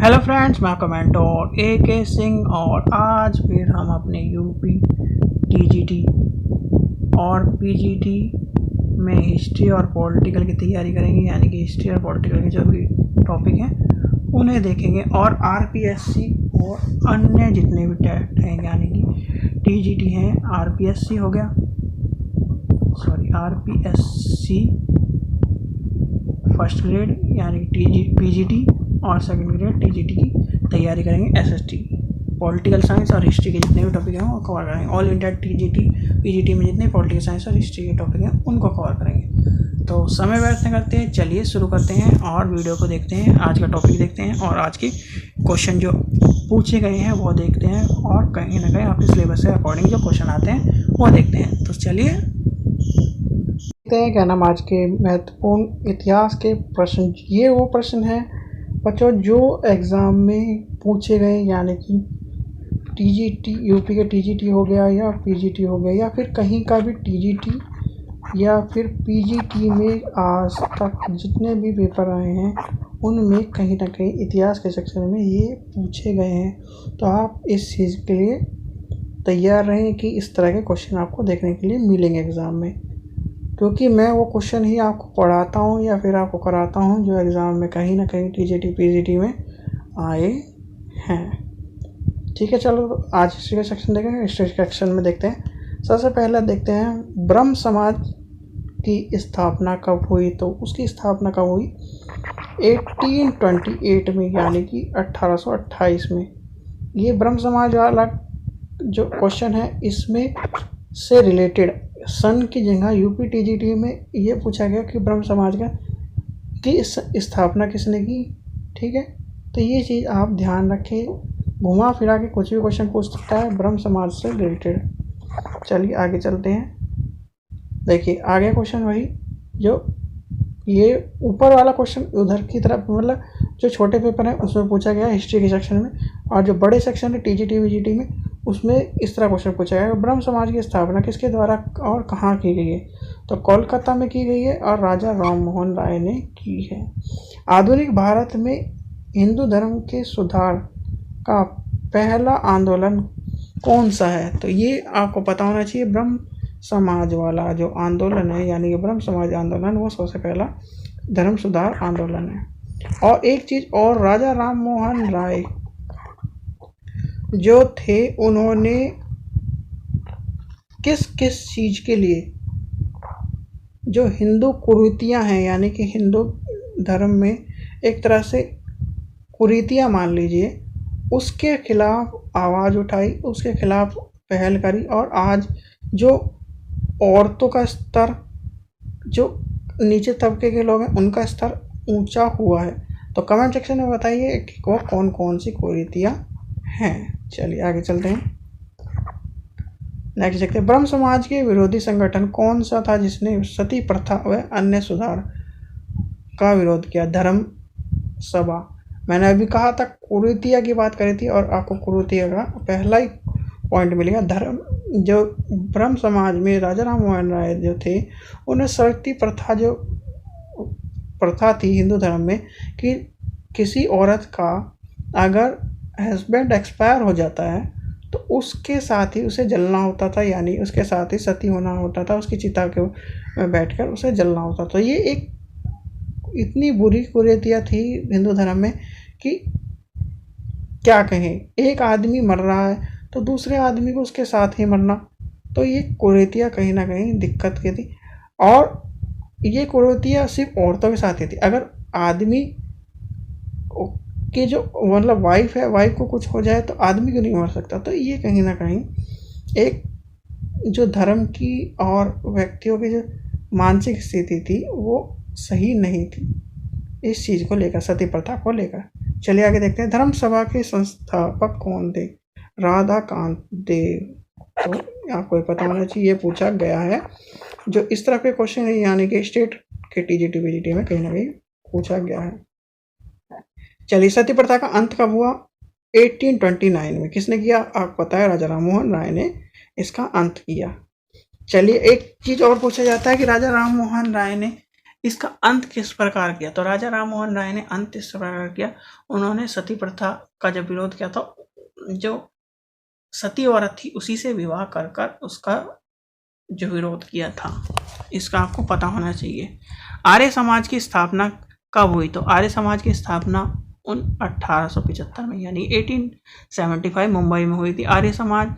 Hello friends, मैं आपका mentor AK Singh और आज फिर हम अपने यूपी TGT और PGT में हिस्ट्री और पॉलिटिकल की तैयारी करेंगे। यानी कि हिस्ट्री और पॉलिटिकल के जो भी टॉपिक हैं उन्हें देखेंगे और RPSC और अन्य जितने भी टेस्ट हैं यानी कि TGT हैं, RPSC हो गया, RPSC फर्स्ट ग्रेड यानी कि PGT और सेकंड ग्रेड TGT की तैयारी करेंगे। SST पॉलिटिकल साइंस और हिस्ट्री के जितने भी टॉपिक हैं वो कवर करेंगे। ऑल इंडिया TGT PGT में जितने पॉलिटिकल साइंस और हिस्ट्री के टॉपिक हैं उनको कवर करेंगे। तो समय व्यर्थ न करते हैं, चलिए शुरू करते हैं और वीडियो को देखते हैं। आज का टॉपिक देखते हैं और आज की क्वेश्चन जो पूछे गए हैं वो देखते हैं और कहीं ना कहीं आपके सिलेबस से अकॉर्डिंग जो क्वेश्चन आते हैं वो देखते हैं। तो चलिए देखते हैं क्या नाम आज के महत्वपूर्ण इतिहास के प्रश्न। ये वो प्रश्न है बच्चों जो एग्ज़ाम में पूछे गए, यानी कि TGT यूपी के TGT हो गया या PGT हो गया या फिर कहीं का भी TGT या फिर PGT में आज तक जितने भी पेपर आए हैं उनमें कहीं ना कहीं इतिहास के सेक्शन में ये पूछे गए हैं। तो आप इस चीज़ के लिए तैयार रहें कि इस तरह के क्वेश्चन आपको देखने के लिए मिलेंगे एग्ज़ाम में, क्योंकि मैं वो क्वेश्चन ही आपको पढ़ाता हूँ या फिर आपको कराता हूँ जो एग्ज़ाम में कहीं ना कहीं TGT PGT में आए हैं। ठीक है, चलो आज हिस्ट्री का सेक्शन देखेंगे। हिस्ट्री के सेक्शन में देखते हैं। सबसे पहले देखते हैं ब्रह्म समाज की स्थापना कब हुई। तो उसकी स्थापना कब हुई? 1828 में, यानी कि 1828 में। ये ब्रह्म समाज वाला जो क्वेश्चन है इसमें से रिलेटेड सन की जगह यूपी TGT में ये पूछा गया कि ब्रह्म समाज की स्थापना किसने की। ठीक है, तो ये चीज़ आप ध्यान रखें। घुमा फिरा के कुछ भी क्वेश्चन पूछ सकता है ब्रह्म समाज से रिलेटेड। चलिए आगे चलते हैं। देखिए आगे क्वेश्चन वही जो ये ऊपर वाला क्वेश्चन उधर की तरफ, मतलब जो छोटे पेपर हैं उसमें पूछा गया हिस्ट्री के सेक्शन में, और जो बड़े सेक्शन है TGT PGT में उसमें इस तरह क्वेश्चन पूछा गया। ब्रह्म समाज की स्थापना किसके द्वारा और कहाँ की गई है? तो कोलकाता में की गई है और राजा राम मोहन राय ने की है। आधुनिक भारत में हिंदू धर्म के सुधार का पहला आंदोलन कौन सा है? तो ये आपको पता होना चाहिए। ब्रह्म समाज वाला जो आंदोलन है यानी कि ब्रह्म समाज आंदोलन वो सबसे पहला धर्म सुधार आंदोलन है। और एक चीज़ और, राजा राम मोहन राय जो थे उन्होंने किस किस चीज़ के लिए जो हिंदू कुरीतियाँ हैं, यानी कि हिंदू धर्म में एक तरह से कुरीतियाँ मान लीजिए, उसके खिलाफ आवाज़ उठाई, उसके खिलाफ पहल करी। और आज जो औरतों का स्तर, जो नीचे तबके के लोग हैं उनका स्तर ऊंचा हुआ है। तो कमेंट सेक्शन में बताइए कि वो कौन कौन सी कुरीतियाँ हैं। चलिए आगे चलते हैं। नेक्स्ट देखते हैं, ब्रह्म समाज के विरोधी संगठन कौन सा था जिसने सती प्रथा व अन्य सुधार का विरोध किया? धर्म सभा। मैंने अभी कहा था कुरीतिया की बात करी थी और आपको कुरीतिया का पहला ही पॉइंट मिलेगा। धर्म जो ब्रह्म समाज में राजा राम मोहन राय जो थे उन्हें सती प्रथा, जो प्रथा थी हिंदू धर्म में कि किसी औरत का अगर हस्बैंड एक्सपायर हो जाता है तो उसके साथ ही उसे जलना होता था, यानी उसके साथ ही सती होना होता था, उसकी चिता के में बैठकर उसे जलना होता। तो ये एक इतनी बुरी कुरीतियाँ थी हिंदू धर्म में कि क्या कहें, एक आदमी मर रहा है तो दूसरे आदमी को उसके साथ ही मरना, तो ये कुरीतियाँ कहीं ना कहीं दिक्कत की थी। और ये कुरीतियाँ सिर्फ औरतों के साथ ही थी। अगर आदमी की जो मतलब वाइफ है, वाइफ को कुछ हो जाए तो आदमी क्यों नहीं मर सकता? तो ये कहीं ना कहीं एक जो धर्म की और व्यक्तियों की जो मानसिक स्थिति थी वो सही नहीं थी इस चीज़ को लेकर, सती प्रथा को लेकर। चलिए आगे देखते हैं। धर्म सभा के संस्थापक कौन थे? राधा कांत देव। तो आपको पता होना चाहिए, ये पूछा गया है। जो इस तरह के क्वेश्चन है यानी कि स्टेट के TGT PGT में कहीं ना कहीं पूछा गया है। चलिए, सती प्रथा का अंत कब हुआ? 1829 में। किसने किया? आपको पता है, राजा राम मोहन राय ने इसका अंत किया। चलिए एक चीज़ और पूछा जाता है कि राजा राम मोहन राय ने इसका अंत किस प्रकार किया? तो राजा राम मोहन राय ने अंत इस प्रकार किया, उन्होंने सती प्रथा का जब विरोध किया था, जो सती औरत थी उसी से विवाह कर कर उसका जो विरोध किया था, इसका आपको पता होना चाहिए। आर्य समाज की स्थापना कब हुई? तो आर्य समाज की स्थापना 1875 में यानी 1875 मुंबई में हुई थी। आर्य समाज,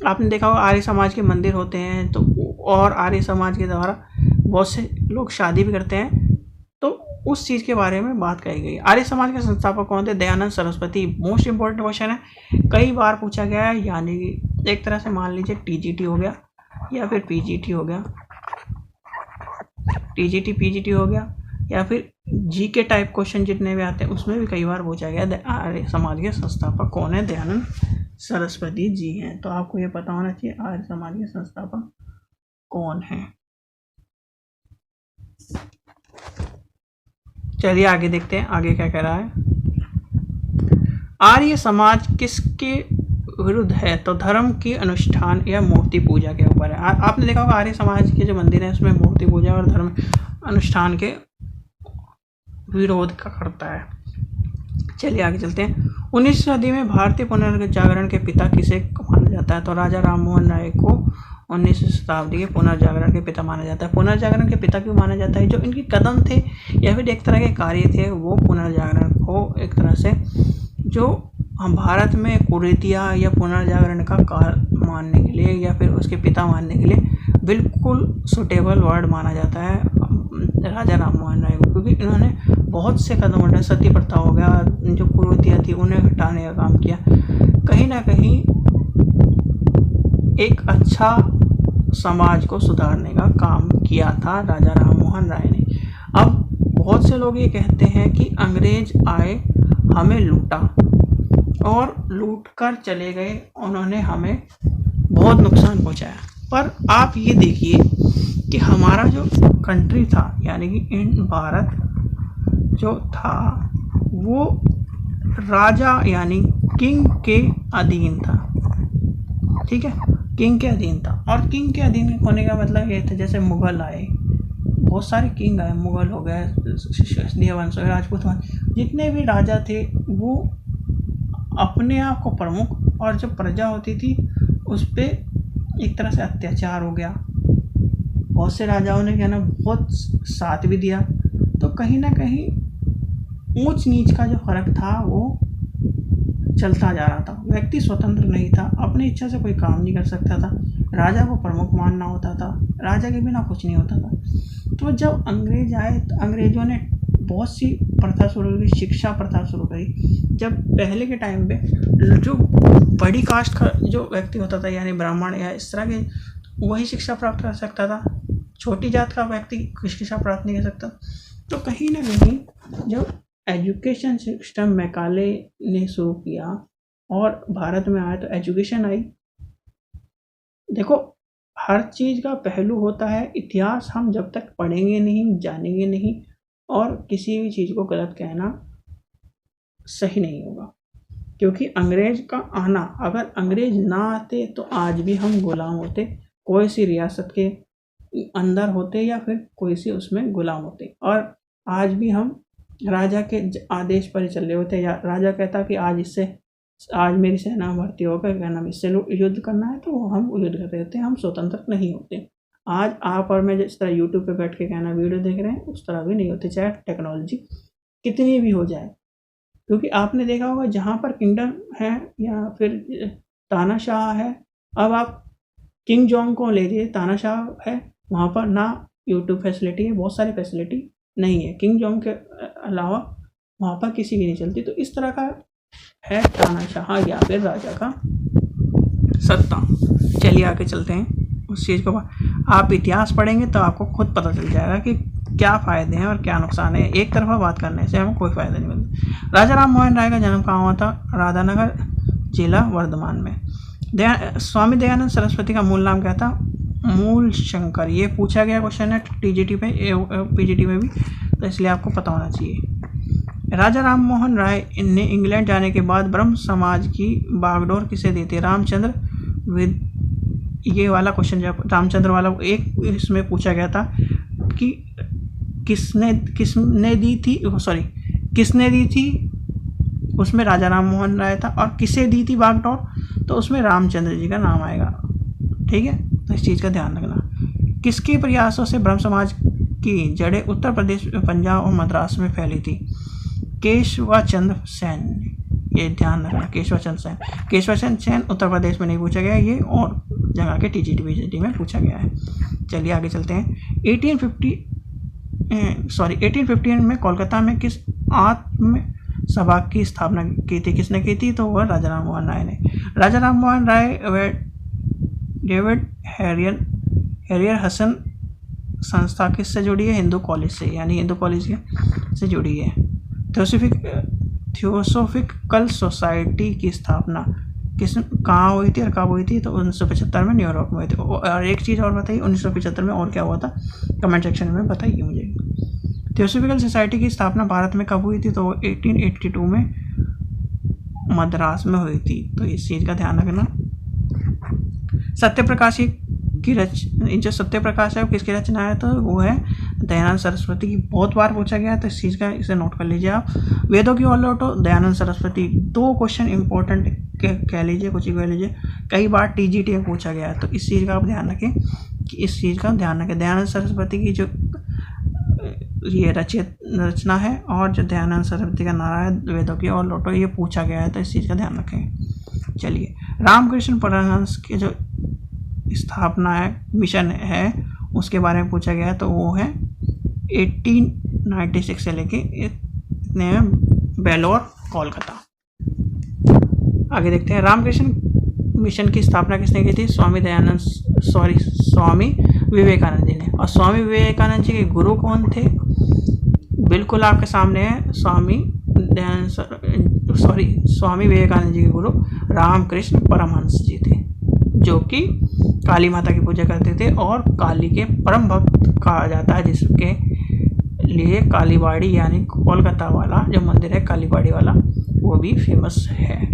आपने देखा होगा आर्य समाज के मंदिर होते हैं, तो और आर्य समाज के द्वारा बहुत से लोग शादी भी करते हैं, तो उस चीज़ के बारे में बात कही गई। आर्य समाज के संस्थापक कौन थे? Dayanand Saraswati. Most important question है, कई बार पूछा गया है, यानी एक तरह से मान लीजिए टीजीटी हो गया या फिर पीजीटी हो गया, टीजीटी पीजीटी हो गया, या फिर जीके टाइप क्वेश्चन जितने भी आते हैं उसमें भी कई बार पूछा गया आर्य समाज के संस्थापक कौन है? दयानंद सरस्वती जी हैं। तो आपको ये पता होना चाहिए आर्य समाज के संस्थापक कौन है। चलिए आगे देखते हैं, आगे क्या कह रहा है। आर्य समाज किसके विरुद्ध है? तो धर्म की अनुष्ठान या मूर्ति पूजा के ऊपर है। आपने देखा होगा आर्य समाज के जो मंदिर है उसमें मूर्ति पूजा और धर्म अनुष्ठान के विरोध का करता है। चलिए आगे चलते हैं। 19वीं सदी में भारतीय पुनर्जागरण के पिता किसे माना जाता है? तो राजा राम मोहन राय को 19वीं शताब्दी के पुनर्जागरण के पिता माना जाता है। पुनर्जागरण के पिता क्यों माना जाता है? जो इनके कदम थे या फिर एक तरह के कार्य थे, वो पुनर्जागरण को एक तरह से जो हम भारत में कुरीतियाँ या पुनर्जागरण का कार्य मानने के लिए या फिर उसके पिता मानने के लिए बिल्कुल सुटेबल वर्ड माना जाता है राजा राम मोहन राय को, क्योंकि इन्होंने बहुत से कदम उठाए। सती प्रथा हो गया, जो कुरीतियाँ थी उन्हें हटाने का काम किया, कहीं ना कहीं एक अच्छा समाज को सुधारने का काम किया था राजा राम मोहन राय ने। अब बहुत से लोग ये कहते हैं कि अंग्रेज आए, हमें लूटा और लूट कर चले गए, उन्होंने हमें बहुत नुकसान पहुंचाया। पर आप ये देखिए कि हमारा जो कंट्री था यानी कि भारत जो था वो राजा यानी किंग के अधीन था, ठीक है, किंग के अधीन था। और किंग के अधीन होने का मतलब ये था, जैसे मुगल आए, बहुत सारे किंग आए, मुगल हो गए, क्षत्रिय वंश हो गए, राजपूत वंश, जितने भी राजा थे वो अपने आप को प्रमुख, और जो प्रजा होती थी उस पर एक तरह से अत्याचार हो गया। बहुत से राजाओं ने क्या ना बहुत साथ भी दिया, तो कहीं ना कहीं ऊंच नीच का जो फर्क था वो चलता जा रहा था। व्यक्ति स्वतंत्र नहीं था, अपनी इच्छा से कोई काम नहीं कर सकता था, राजा को प्रमुख मानना होता था, राजा के बिना कुछ नहीं होता था। तो जब अंग्रेज आए तो अंग्रेजों ने बहुत सी प्रथा शुरू करी, शिक्षा प्रथा शुरू करी। जब पहले के टाइम पे जो बड़ी कास्ट का जो व्यक्ति होता था यानी ब्राह्मण या इस तरह के, वही शिक्षा प्राप्त कर सकता था, छोटी जात का व्यक्ति शिक्षा प्राप्त नहीं कर सकता। तो कहीं ना कहीं जब एजुकेशन सिस्टम मैकाले ने शुरू किया और भारत में आया तो एजुकेशन आई। देखो हर चीज़ का पहलू होता है, इतिहास हम जब तक पढ़ेंगे नहीं, जानेंगे नहीं, और किसी भी चीज़ को गलत कहना सही नहीं होगा। क्योंकि अंग्रेज का आना, अगर अंग्रेज ना आते तो आज भी हम गुलाम होते, कोई सी रियासत के अंदर होते या फिर कोई सी उसमें गुलाम होते, और आज भी हम राजा के आदेश पर ही चल रहे होते। या राजा कहता कि आज मेरी सेना भर्ती होकर क्या नाम इससे युद्ध करना है, तो हम युद्ध कर रहे होते, हम स्वतंत्र नहीं होते। आज आप और मैं जिस तरह यूट्यूब पे बैठ के कहना वीडियो देख रहे हैं उस तरह भी नहीं होते, चाहे टेक्नोलॉजी कितनी भी हो जाए। क्योंकि आपने देखा होगा जहाँ पर किंगडम है या फिर तानाशाह है, अब आप किंग जॉन्ग को ले लीजिए, तानाशाह है, वहाँ पर ना यूट्यूब फैसिलिटी है, बहुत सारी फैसिलिटी नहीं है, किंग जॉन्ग के अलावा वहाँ पर किसी की नहीं चलती। तो इस तरह का है तानाशाह या फिर राजा का सत्ता। चलिए आगे चलते हैं उस चीज़ को। आप इतिहास पढ़ेंगे तो आपको खुद पता चल जाएगा कि क्या फ़ायदे हैं और क्या नुकसान है। एक तरफा बात करने से हमें कोई फ़ायदा नहीं मिलता। राजा राम मोहन राय का जन्म कहाँ हुआ था? राधानगर जिला वर्धमान में। स्वामी दयानंद सरस्वती का मूल नाम क्या था? मूल शंकर। ये पूछा गया क्वेश्चन है टीजीटी पे, पीजीटी में भी, तो इसलिए आपको पता होना चाहिए। राजा राम मोहन राय ने इंग्लैंड जाने के बाद ब्रह्म समाज की बागडोर किसे दी थी? रामचंद्र ये वाला क्वेश्चन जब रामचंद्र वाला एक इसमें पूछा गया था कि किसने दी थी, उसमें राजा राम मोहन राय था। और किसे दी थी बागडोर, तो उसमें रामचंद्र जी का नाम आएगा। ठीक है, तो इस चीज़ का ध्यान रखना। किसके प्रयासों से ब्रह्म समाज की जड़ें उत्तर प्रदेश, पंजाब और मद्रास में फैली थी? केशवचंद्र सेन, ये ध्यान रखना, केशवचंद्र सेन उत्तर प्रदेश में नहीं पूछा गया, ये और जगह के TGT में पूछा गया है। चलिए आगे चलते हैं। 1850 में कोलकाता में किस आत्म सभा की स्थापना की थी? किसने की थी? तो वह राजा राम मोहन राय ने। राजा राम मोहन राय डेविड हैरियर हसन संस्था किससे जुड़ी है? हिंदू कॉलेज से, यानी हिंदू कॉलेज से जुड़ी है। थियोसोफिकल सोसाइटी की स्थापना कहाँ हुई थी और कब हुई थी? तो 1975 में न्यूयॉर्क में हुई थी। और एक चीज़ और बताइए, 1975 में और क्या हुआ था? कमेंट सेक्शन में बताइए मुझे। थियोसोफिकल सोसाइटी की स्थापना भारत में कब हुई थी? तो 1882 में मद्रास में हुई थी। तो इस चीज़ का ध्यान रखना। सत्यप्रकाश की जो सत्यप्रकाश है वो किसकी रचना है? तो वो है दयानंद सरस्वती की। बहुत बार पूछा गया है, तो इस चीज़ का इसे नोट कर लीजिए आप। वेदों की ओर लौटो, दयानंद सरस्वती। 2 क्वेश्चन इंपॉर्टेंट कह लीजिए, कुछ ही कह लीजिए, कई बार TGT में पूछा गया है, तो इस चीज़ का आप ध्यान रखें कि इस चीज़ का ध्यान रखें। दयानंद सरस्वती की जो ये रचना है और जो दयानंद सरस्वती का नारा है वेदों की ओर लौटो, ये पूछा गया है, तो इस चीज़ का ध्यान रखें। चलिए, रामकृष्ण परमहंस के जो स्थापना है, मिशन है, उसके बारे में पूछा गया है, तो वो है 1896 से लेके इतने बेलोर, कोलकाता। आगे देखते हैं, रामकृष्ण मिशन की स्थापना किसने की थी? स्वामी विवेकानंद जी ने। और स्वामी विवेकानंद जी के गुरु कौन थे? बिल्कुल आपके सामने है, स्वामी विवेकानंद जी के गुरु रामकृष्ण परमहंस जी थे, जो कि काली माता की पूजा करते थे और काली के परम भक्त कहा जाता है, जिसके लिए कालीबाड़ी यानी कोलकाता वाला जो मंदिर है कालीबाड़ी वाला, वो भी फेमस है।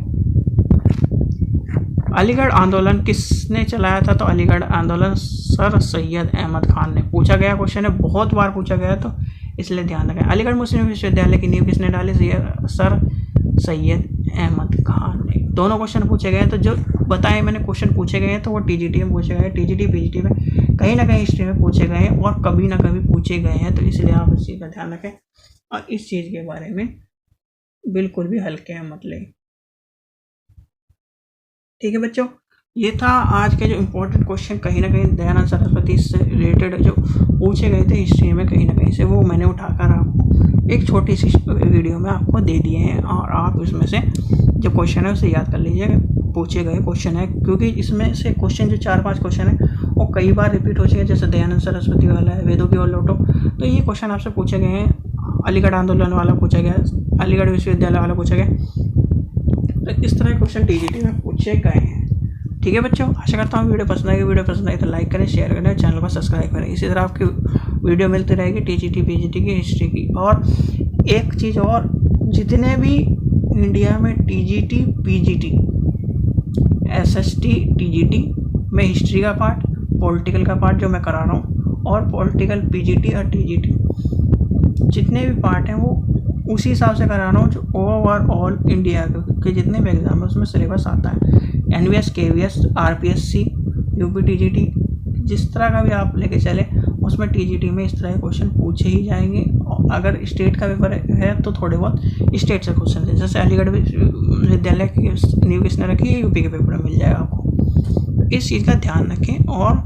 अलीगढ़ आंदोलन किसने चलाया था? तो अलीगढ़ आंदोलन सर सैयद अहमद खान ने। पूछा गया क्वेश्चन है, बहुत बार पूछा गया, तो इसलिए ध्यान रखें। अलीगढ़ मुस्लिम विश्वविद्यालय की नींव किसने डाली? सर सैयद अहमद खान ने। दोनों क्वेश्चन पूछे गए हैं, तो जो बताए मैंने क्वेश्चन पूछे गए हैं, तो वो TGT में पूछे गए हैं, TGT PGT में कहीं ना कहीं हिस्ट्री में पूछे गए हैं और कभी ना कभी पूछे गए हैं, तो इसलिए आप इस चीज़ का ध्यान रखें और इस चीज़ के बारे में बिल्कुल भी हल्के में मत लें। ठीक है बच्चों, ये था आज के जो इम्पोर्टेंट क्वेश्चन, कहीं ना कहीं दयानंद सरस्वती से रिलेटेड जो पूछे गए थे हिस्ट्री में कहीं ना कहीं से, वो मैंने उठाकर आपको एक छोटी सी वीडियो में आपको दे दिए हैं। और आप इसमें से जो क्वेश्चन है उसे याद कर लीजिएगा, पूछे गए क्वेश्चन है, क्योंकि इसमें से क्वेश्चन जो 4-5 क्वेश्चन है वो कई बार रिपीट हो चुके हैं, जैसे दयानंद सरस्वती वाला है, वेदों की ओर लौटो, तो ये क्वेश्चन आपसे पूछे गए हैं। अलीगढ़ आंदोलन वाला पूछा गया, अलीगढ़ विश्वविद्यालय वाला पूछा गया, तो इस तरह के क्वेश्चन TGT में पूछे गए हैं। ठीक है बच्चों, आशा करता हूँ वीडियो पसंद आएगी। वीडियो पसंद आई तो लाइक करें, शेयर करें, चैनल को सब्सक्राइब करें। इसी तरह आपकी वीडियो मिलती रहेगी TGT PGT की, हिस्ट्री की। और एक चीज़ और, जितने भी इंडिया में TGT PGT SST TGT में हिस्ट्री का पार्ट, पॉलिटिकल का पार्ट जो मैं करा रहा हूँ, और पॉलिटिकल PGT और TGT जितने भी पार्ट हैं वो उसी हिसाब से करा रहा हूँ जो ओवरऑल इंडिया के जितने भी एग्जाम है उसमें सिलेबस आता है। NVS KVS RPSC UP TGT जिस तरह का भी आप लेके चले, उसमें TGT में इस तरह के क्वेश्चन पूछे ही जाएंगे। और अगर स्टेट का पेपर है तो थोड़े बहुत स्टेट से क्वेश्चन है, जैसे अलीगढ़ विश्वविद्यालय की नींव किसने रखी है, UP के पेपर में मिल जाएगा आपको। इस चीज़ का ध्यान रखें और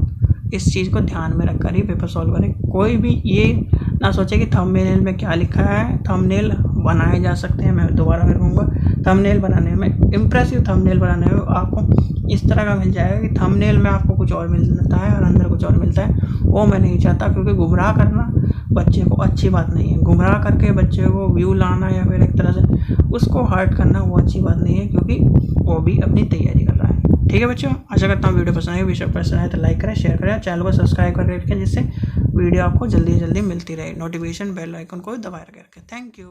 इस चीज़ को ध्यान में रखकर ही पेपर सॉल्व करें। कोई भी ये ना सोचे कि थंबनेल में क्या लिखा है, थंबनेल बनाए जा सकते हैं। मैं दोबारा फिर कहूँगा, थंबनेल बनाने में, इम्प्रेसिव थंबनेल बनाने में आपको इस तरह का मिल जाएगा कि थंबनेल में आपको कुछ और मिलता है और अंदर कुछ और मिलता है। वो मैं नहीं चाहता, क्योंकि गुमराह करना बच्चे को अच्छी बात नहीं है। गुमराह करके बच्चे को व्यू लाना या फिर एक तरह से उसको हर्ट करना, वो अच्छी बात नहीं है, क्योंकि वो भी अपनी तैयारी कर रहा है। ठीक है बच्चों, आशा करता हूँ वीडियो पसंद आए। वीडियो पसंद आए तो लाइक करें, शेयर करें, चैनल को सब्सक्राइब करके रखें, जिससे वीडियो आपको जल्दी जल्दी मिलती रहे। नोटिफिकेशन बेल आइकन को दबाए रखें। Thank you.